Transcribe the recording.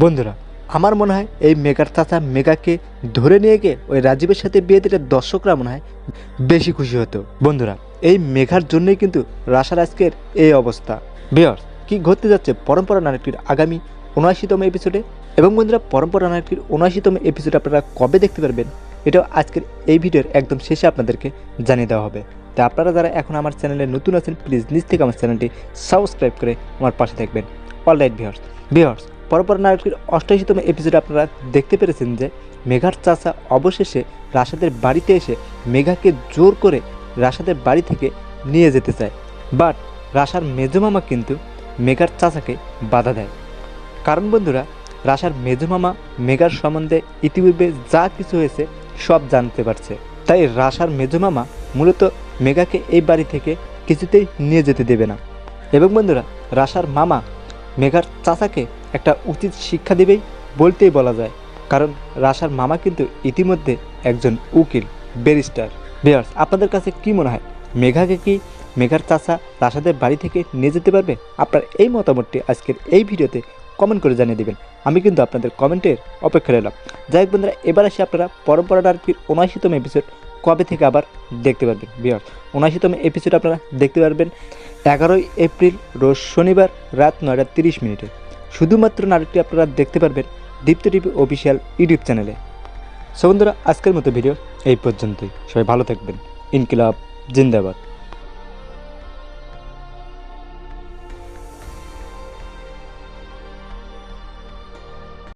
বন্ধুরা, আমার মনে হয় এই মেঘার চাচা মেঘাকে ধরে নিয়ে গিয়ে ওই রাজীবের সাথে বিয়ে দিলে দর্শকরা মনে হয় বেশি খুশি হতো। বন্ধুরা, এই মেঘার জন্যই কিন্তু রাশার আজকের এই অবস্থা। ভিউয়ার্স, কি ঘটতে যাচ্ছে পরম্পরা নাটকটির আগামী ৭৯তম এপিসোডে? এবং বন্ধুরা, পরম্পরা নাটকটির ৭৯তম এপিসোড আপনারা কবে দেখতে পারবেন এটাও আজকের এই ভিডিওর একদম শেষে আপনাদেরকে জানিয়ে দেওয়া হবে। তাই আপনারা যারা এখন আমার চ্যানেলে নতুন আছেন, প্লিজ নিজ থেকে আমার চ্যানেলটি সাবস্ক্রাইব করে আমার পাশে থাকবেন। অলরাইট ভিউয়ার্স, পরম্পরা নাটকটির ৮৮তম এপিসোডে আপনারা দেখতে পেরেছেন যে মেঘার চাচা অবশেষে রাশাদের বাড়িতে এসে মেঘাকে জোর করে রাশাদের বাড়ি থেকে নিয়ে যেতে চায়। বাট রাশার মেজমামা কিন্তু মেঘার চাচাকে বাধা দেয়। কারণ বন্ধুরা, রাশার মেজমামা মেঘার সম্বন্ধে ইতিপূর্বে যা কিছু হয়েছে সব জানতে পারছে। তাই রাশার মেজমামা মূলত মেঘাকে এই বাড়ি থেকে কিছুতেই নিয়ে যেতে দেবে না। এবং বন্ধুরা, রাশার মামা মেঘার চাচাকে একটা উচিত শিক্ষা দেবেই বলতেই বলা যায়। কারণ রাশার মামা কিন্তু ইতিমধ্যে একজন উকিল, ব্যারিস্টার। ভিউয়ার্স, আপনাদের কাছে কি মনে হয়, মেঘাকে কি মেঘার চাচা রাশাদের বাড়ি থেকে নিয়ে যেতে পারবে? আপনার এই মতামতটি আজকের এই ভিডিওতে কমেন্ট করে জানিয়ে দেবেন। আমি কিন্তু আপনাদের কমেন্টের অপেক্ষা রইলাম। যাই হোক বন্ধুরা, এবার আসি আপনারা পরম্পরা নাটকটির ৭৯তম এপিসোড কবে থেকে আবার দেখতে পারবেন। ভিউয়ার্স, ৭৯তম এপিসোড আপনারা দেখতে পারবেন ১১ই এপ্রিল রোজ শনিবার রাত ৯টা ৩০ শুধুমাত্র নাটকটি আপনারা দেখতে পারবেন দীপ্ত টিভি অফিসিয়াল ইউটিউব চ্যানেলে। সো বন্ধুরা, আজকের মতো ভিডিও এই পর্যন্তই। সবাই ভালো থাকবেন। ইনকিলাব জিন্দাবাদ।